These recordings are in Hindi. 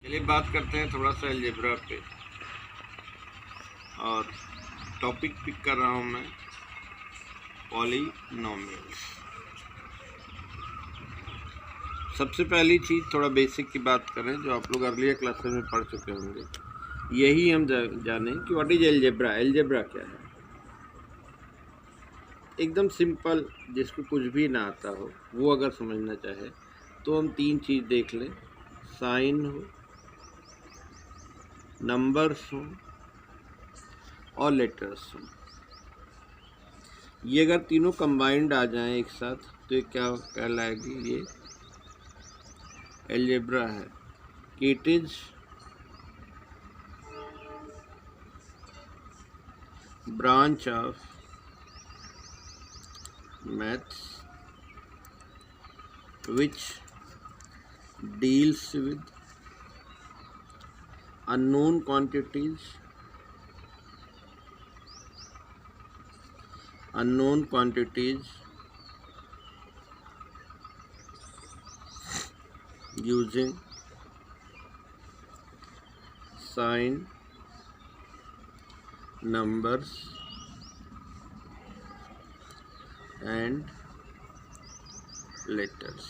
चलिए बात करते हैं थोड़ा सा अलजेब्रा पे। और टॉपिक पिक कर रहा हूँ मैं पॉलिनोमियल्स। सबसे पहली चीज़ थोड़ा बेसिक की बात करें जो आप लोग अर्लियर क्लासेस में पढ़ चुके होंगे, यही हम जानें कि व्हाट इज अलजेब्रा। अलजेब्रा क्या है? एकदम सिंपल, जिसको कुछ भी ना आता हो वो अगर समझना चाहे तो हम तीन चीज़ देख लें, साइन हो, नंबर्स हो और लेटर्स हो। ये अगर तीनों कंबाइंड आ जाएं एक साथ तो ये क्या कहलाएगी? ये अलजेब्रा है। It is branch of maths which deals with unknown quantities using sign, numbers and letters।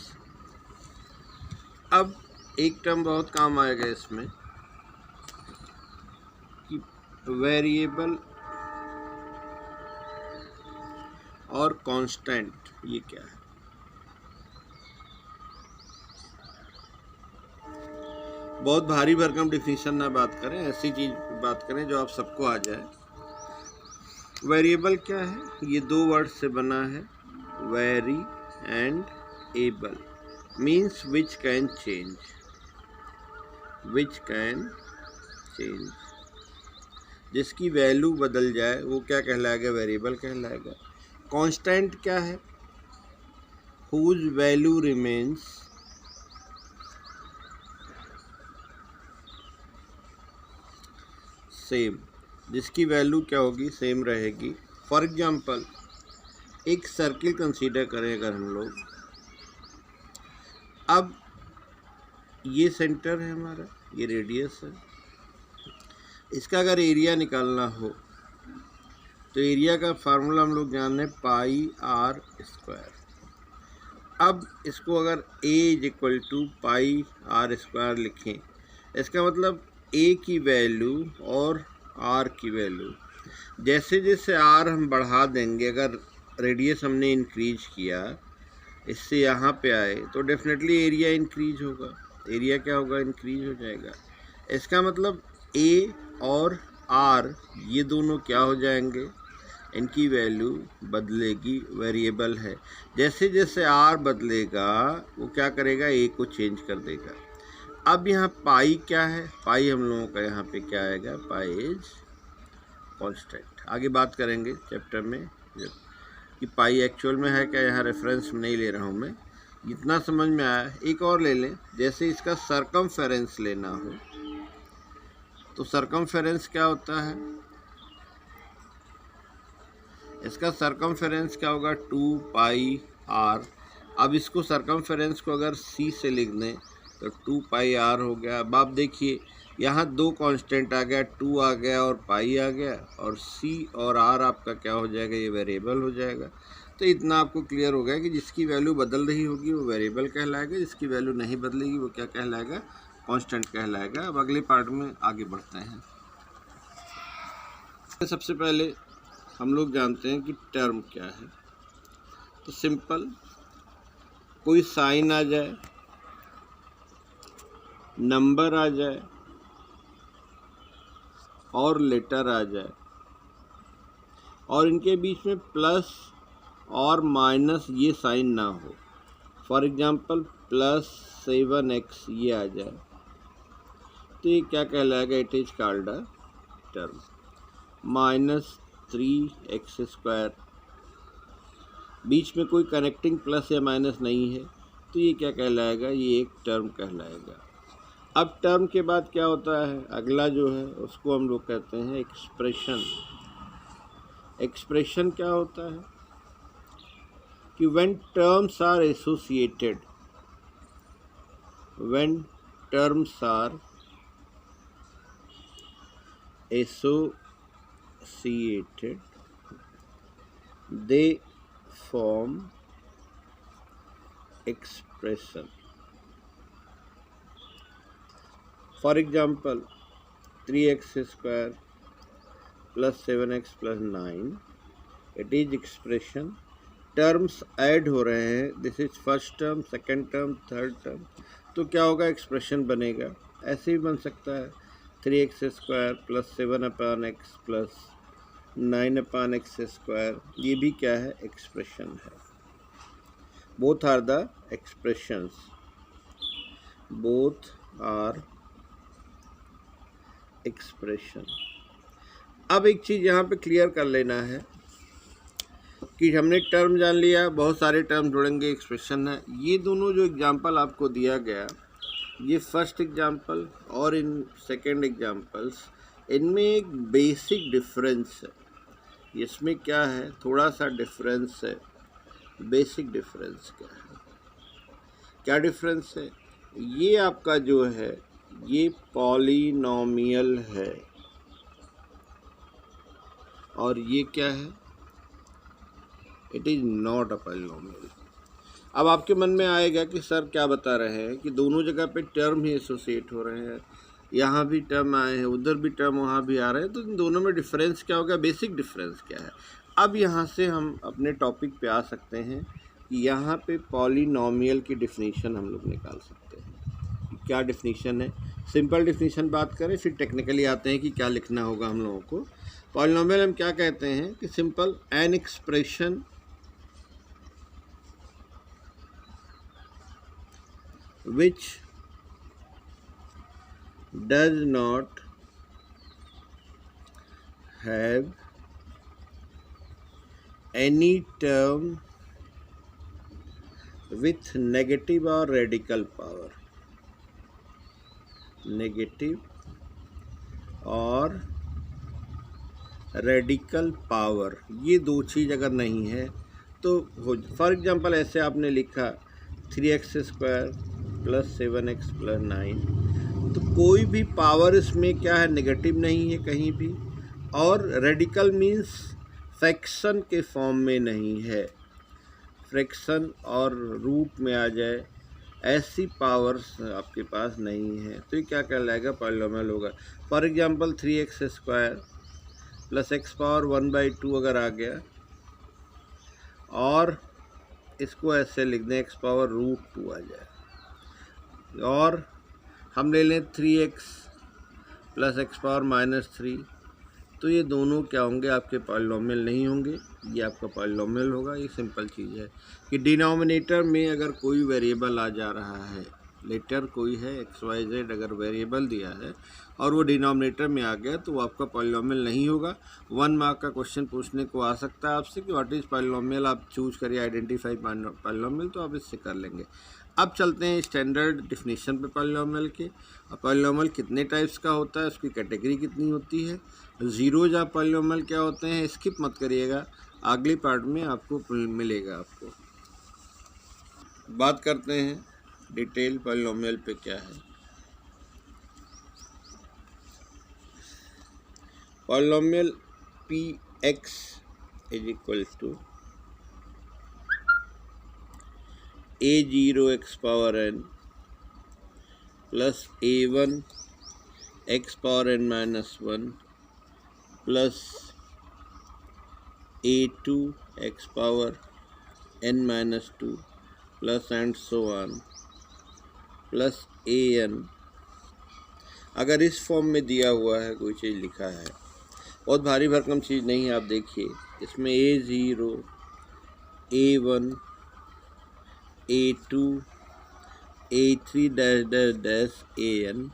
अब एक टर्म बहुत काम आएगा इसमें कि वेरिएबल और कांस्टेंट। ये क्या है? बहुत भारी भरकम डिफिनीशन ना बात करें, ऐसी चीज बात करें जो आप सबको आ जाए। वेरिएबल क्या है? ये दो वर्ड से बना है, very and able, means which can change. जिसकी वैल्यू बदल जाए वो क्या कहलाएगा? वेरिएबल कहलाएगा। कांस्टेंट क्या है? हुज वैल्यू रिमेन्स सेम, जिसकी वैल्यू क्या होगी? सेम रहेगी। फॉर एग्जाम्पल एक सर्किल कंसीडर करें अगर हम लोग, अब ये सेंटर है हमारा, ये रेडियस है, इसका अगर एरिया निकालना हो तो एरिया का फार्मूला हम लोग जान रहे हैं पाई आर स्क्वायर। अब इसको अगर a is equal to pi r square लिखें, इसका मतलब a की वैल्यू और r की वैल्यू, जैसे जैसे r हम बढ़ा देंगे, अगर रेडियस हमने इंक्रीज किया इससे यहाँ पे आए तो डेफिनेटली एरिया इंक्रीज होगा। एरिया क्या होगा? इंक्रीज हो जाएगा। इसका मतलब a और r ये दोनों क्या हो जाएंगे? इनकी वैल्यू बदलेगी, वेरिएबल है। जैसे जैसे r बदलेगा वो क्या करेगा? a को चेंज कर देगा। अब यहाँ पाई क्या है? पाई हम लोगों का यहाँ पे क्या आएगा? Pi is constant. आगे बात करेंगे चैप्टर में कि पाई एक्चुअल में है क्या। यहाँ रेफरेंस नहीं ले रहा हूँ मैं, जितना समझ में आया। एक और ले लें, जैसे इसका सरकमफेरेंस लेना हो तो सरकमफेरेंस क्या होता है? इसका सरकमफेरेंस क्या होगा? 2 पाई आर। अब इसको सरकमफेरेंस को अगर c से लिख दें तो 2 पाई आर हो गया। अब आप देखिए यहाँ दो कांस्टेंट आ गया, 2 आ गया और पाई आ गया, और c और r आपका क्या हो जाएगा? ये वेरिएबल हो जाएगा। तो इतना आपको क्लियर हो गया कि जिसकी वैल्यू बदल रही होगी वो वेरिएबल कहलाएगा, जिसकी वैल्यू नहीं बदलेगी वो क्या कहलाएगा? कांस्टेंट कहलाएगा। अब अगले पार्ट में आगे बढ़ते हैं। सबसे पहले हम लोग जानते हैं कि टर्म क्या है। तो सिंपल, कोई साइन आ जाए, नंबर आ जाए और लेटर आ जाए और इनके बीच में प्लस और माइनस ये साइन ना हो। फॉर एग्जांपल +7x ये आ जाए तो ये क्या कहलाएगा? It is called a term. -3x², बीच में कोई कनेक्टिंग प्लस या माइनस नहीं है तो ये क्या कहलाएगा? ये एक टर्म कहलाएगा। अब टर्म के बाद क्या होता है? अगला जो है उसको हम लोग कहते हैं एक्सप्रेशन। एक्सप्रेशन क्या होता है कि when terms are associated, they form expression. For example, 3x square plus 7x plus 9, it is expression. Terms add हो रहे हैं, this is first term, second term, third term, तो क्या होगा, एक्सप्रेशन बनेगा। ऐसे भी बन सकता है 3x square plus 7/x plus 9/x square, ये भी क्या है, एक्सप्रेशन है। Both are the expressions, both are expression. अब एक चीज़ यहाँ पे क्लियर कर लेना है कि हमने टर्म जान लिया, बहुत सारे टर्म जुड़ेंगे, एक्सप्रेशन है। ये दोनों जो एग्जांपल आपको दिया गया, ये फर्स्ट एग्जांपल और इन सेकंड एग्जांपल्स, इनमें एक बेसिक डिफरेंस है। इसमें क्या है, थोड़ा सा डिफरेंस है। बेसिक डिफरेंस क्या है, क्या डिफरेंस है, ये आपका जो है ये पॉलिनोमियल है और ये क्या है, it is not a polynomial. अब आपके मन में आएगा कि सर क्या बता रहे हैं कि दोनों जगह पे टर्म ही एसोसिएट हो रहे हैं, यहाँ भी टर्म आए हैं, उधर भी टर्म, वहाँ भी आ रहे हैं, तो इन दोनों में डिफरेंस क्या होगा, बेसिक डिफरेंस क्या है। अब यहाँ से हम अपने टॉपिक पे आ सकते हैं कि यहाँ पे पॉलिनोमियल की डिफिनीशन हम लोग निकाल सकते हैं। क्या डिफिनीशन है, सिंपल डिफिनीशन बात करें, फिर टेक्निकली आते हैं कि क्या लिखना होगा हम लोगों को। पॉलिनोमियल हम क्या कहते हैं कि simple an expression which does not have any term with negative or radical power, negative और रेडिकल पावर, ये दो चीज़ अगर नहीं है तो हो। फॉर एग्जांपल ऐसे आपने लिखा 3x square plus 7x plus 9, तो कोई भी पावर इसमें क्या है, नेगेटिव नहीं है कहीं भी, और रेडिकल मीन्स फ्रैक्शन के फॉर्म में नहीं है, फ्रैक्शन और रूट में आ जाए, ऐसी पावर्स आपके पास नहीं है, तो ये क्या कहलाएगा, पॉलिनोमियल होगा। For example 3x square plus x power 1/2 अगर आ गया, और इसको ऐसे लिख दें x पावर √2 आ जाए, और हम ले लें 3x प्लस x पावर -3, तो ये दोनों क्या होंगे, आपके पॉलिनोमियल नहीं होंगे, ये आपका पॉलिनोमियल होगा। ये सिंपल चीज़ है कि डिनोमिनेटर में अगर कोई वेरिएबल आ जा रहा है, लेटर कोई है XYZ अगर वेरिएबल दिया है और वो डिनोमिनेटर में आ गया, तो वो आपका पॉलिनोमियल नहीं होगा। 1 मार्क का क्वेश्चन पूछने को आ सकता है आपसे कि व्हाट इज़ पॉलिनोमियल, आप चूज करिए आइडेंटिफाई पॉलिनोमियल, तो आप इससे कर लेंगे। अब चलते हैं स्टैंडर्ड डिफिनीशन पे पॉलिनोमियल के। पॉलिनोमियल कितने टाइप्स का होता है, उसकी कैटेगरी कितनी होती है, जीरोज ऑफ पॉलिनोमियल क्या होते हैं, स्किप मत करिएगा, अगली पार्ट में आपको मिलेगा। आपको बात करते हैं डिटेल पॉलिनोमियल पे क्या है। Polynomial Px is equal to a0 x power n plus a1 x power n -1 plus a2 x power n -2 plus and so on plus an। अगर इस फॉर्म में दिया हुआ है, कोई चीज़ लिखा है, बहुत भारी भरकम चीज़ नहीं है, आप देखिए इसमें a0 a1 a2 a3 dash dash dash an,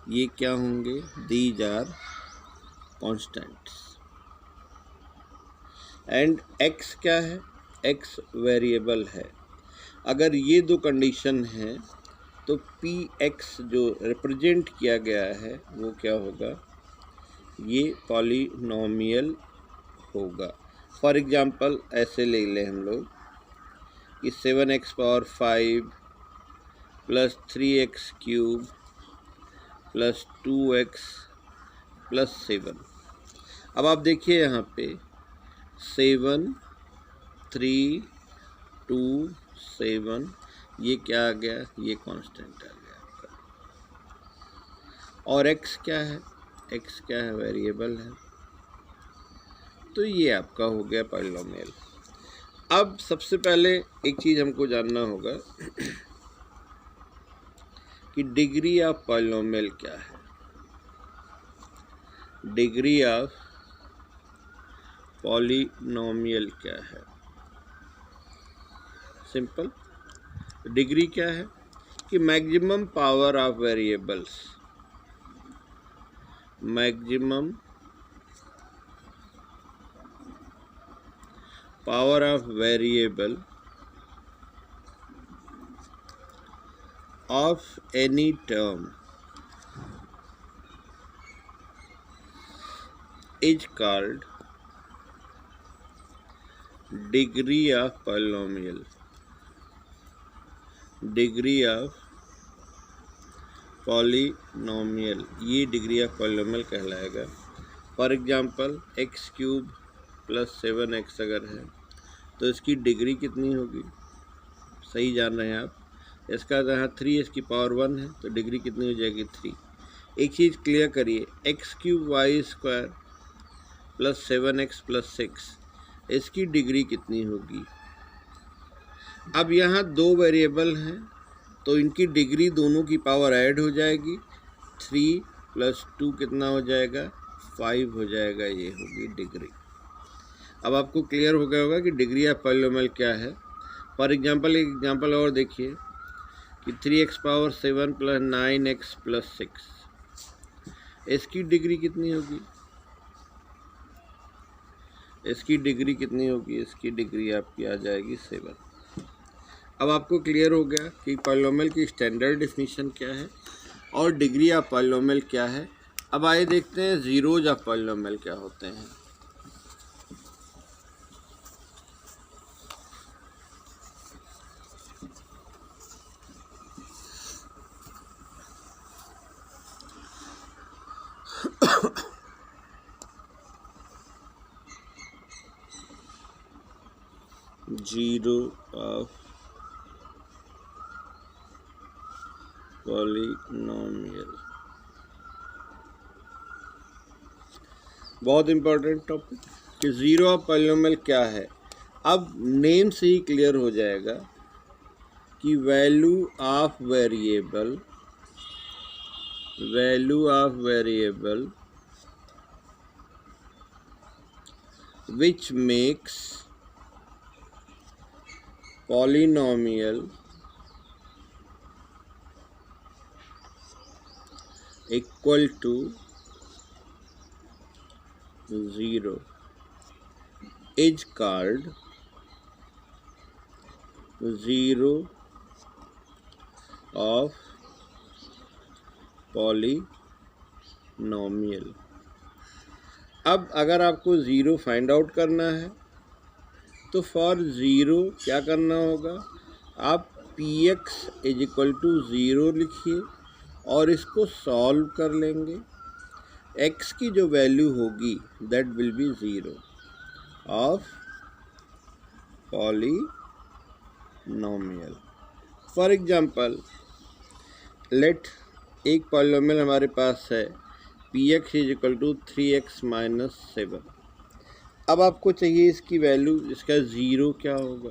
ये क्या होंगे, these are constants. And x क्या है, x वेरिएबल है। अगर ये दो कंडीशन हैं तो Px जो रिप्रेजेंट किया गया है वो क्या होगा, ये पॉलिनोमियल होगा। फॉर एग्जांपल ऐसे ले लें हम लोग कि 7x power 5 plus 3x cube plus 2x plus 7। अब आप देखिए यहाँ पे 7 3 2 7, ये क्या आ गया, ये कांस्टेंट आ गया आपका। और x क्या है, x क्या है, वेरिएबल है। तो ये आपका हो गया पॉलिनोमियल। अब सबसे पहले एक चीज़ हमको जानना होगा कि डिग्री ऑफ पॉलिनोमियल क्या है। डिग्री ऑफ पॉलिनोमियल क्या है? सिंपल, डिग्री क्या है कि maximum power of variables, maximum power of variable of any term is called degree of polynomial. Degree of polynomial, ये डिग्री ऑफ पॉलिनोमियल कहलाएगा। For example x cube plus 7x अगर है तो इसकी डिग्री कितनी होगी, सही जान रहे हैं आप। इसका यहाँ 3 इसकी पावर 1 है तो डिग्री कितनी हो जाएगी 3। एक चीज़ क्लियर करिए, x cube y square plus 7x plus 6, इसकी डिग्री कितनी होगी। अब यहाँ दो वेरिएबल हैं तो इनकी डिग्री दोनों की पावर ऐड हो जाएगी, 3 + 2 कितना हो जाएगा, 5 हो जाएगा, ये होगी डिग्री। अब आपको क्लियर हो गया होगा कि डिग्री ऑफ पॉलिनोमियल क्या है। फॉर एग्जांपल एक एग्जांपल और देखिए कि 3x पावर 7 + 9x + 6, इसकी डिग्री कितनी होगी, इसकी डिग्री कितनी होगी, इसकी डिग्री आपकी आ जाएगी 7। अब आपको क्लियर हो गया कि पॉलिनोमियल की स्टैंडर्ड डेफिनेशन क्या है और डिग्री ऑफ पॉलिनोमियल क्या है। अब आइए देखते हैं जीरोज ऑफ पॉलिनोमियल क्या होते हैं। जीरो ऑफ पॉलिनोमियल, बहुत इंपॉर्टेंट टॉपिक कि जीरो ऑफ पॉलिनोमियल क्या है। अब नेम से ही क्लियर हो जाएगा कि value of variable, value of variable which makes polynomial equal to 0 is called zero of polynomial। अब अगर आपको ज़ीरो फाइंड आउट करना है तो फॉर ज़ीरो क्या करना होगा, आप px = 0 लिखिए और इसको सॉल्व कर लेंगे। x की जो वैल्यू होगी that will be 0 of polynomial. For example let एक पॉलिनोमियल हमारे पास है px = 3x - 7। अब आपको चाहिए इसकी वैल्यू, इसका ज़ीरो क्या होगा।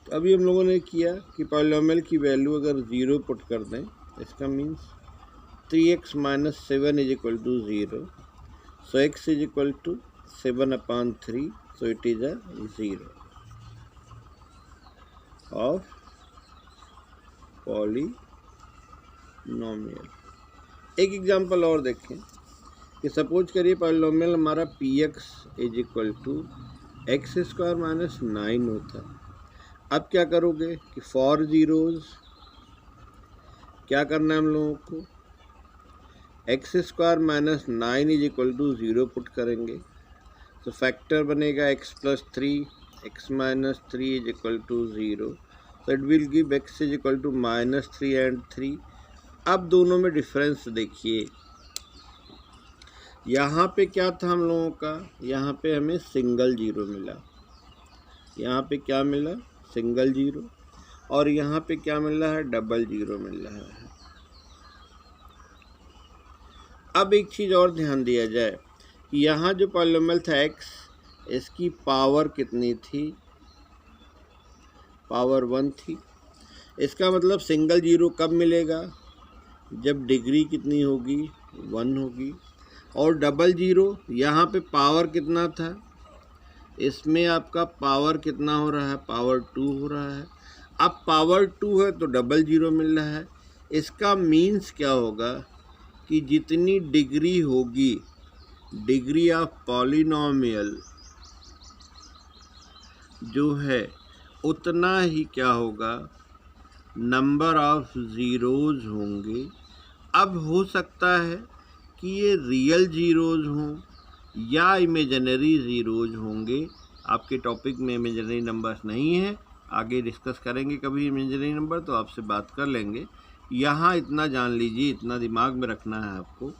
तो अभी हम लोगों ने किया कि पॉलिनोमियल की वैल्यू अगर ज़ीरो पुट कर दें, इसका means 3x - 7 = 0, so x = 7/3, so it is a 0 of polynomial. एक एग्जांपल और देखें कि सपोज करिए पॉलिनोमियल हमारा px = x² - 9 होता। अब क्या करोगे कि फॉर ज़ीरोज़ क्या करना है हम लोगों को, x² - 9 = 0 पुट करेंगे तो फैक्टर बनेगा x + 3, x - 3 = 0, so it will give x = -3 and 3। अब दोनों में डिफरेंस देखिए, यहाँ पे क्या था हम लोगों का, यहाँ पे हमें सिंगल जीरो मिला, यहाँ पे क्या मिला, सिंगल जीरो, और यहाँ पे क्या मिल रहा है, डबल जीरो मिल रहा है। अब एक चीज़ और ध्यान दिया जाए कि यहाँ जो पॉलिनोमियल था x, इसकी पावर कितनी थी, पावर 1 थी। इसका मतलब सिंगल जीरो कब मिलेगा, जब डिग्री कितनी होगी, 1 होगी। और डबल जीरो यहाँ पे पावर कितना था, इसमें आपका पावर कितना हो रहा है, पावर 2 हो रहा है। अब पावर 2 है तो डबल जीरो मिल रहा है। इसका मीन्स क्या होगा कि जितनी डिग्री होगी, डिग्री ऑफ पॉलिनोमियल जो है, उतना ही क्या होगा, नंबर ऑफ ज़ीरोज़ होंगे। अब हो सकता है कि ये रियल ज़ीरोज़ हों या इमेजिनरी ज़ीरोज़ होंगे। आपके टॉपिक में इमेजिनरी नंबर्स नहीं है, आगे डिस्कस करेंगे कभी इमेजिनरी नंबर तो आपसे बात कर लेंगे। यहाँ इतना जान लीजिए, इतना दिमाग में रखना है आपको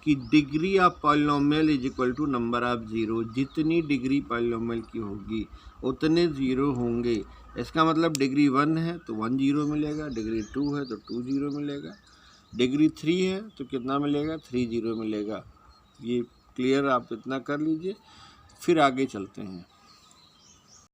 कि degree of polynomial is equal to number of zero. जितनी डिग्री पॉलिनोमियल की होगी उतने ज़ीरो होंगे। इसका मतलब डिग्री 1 है तो 1 जीरो मिलेगा, डिग्री 2 है तो 2 जीरो मिलेगा, डिग्री 3 है तो कितना मिलेगा, 3 जीरो मिलेगा। ये क्लियर, आप इतना कर लीजिए, फिर आगे चलते हैं।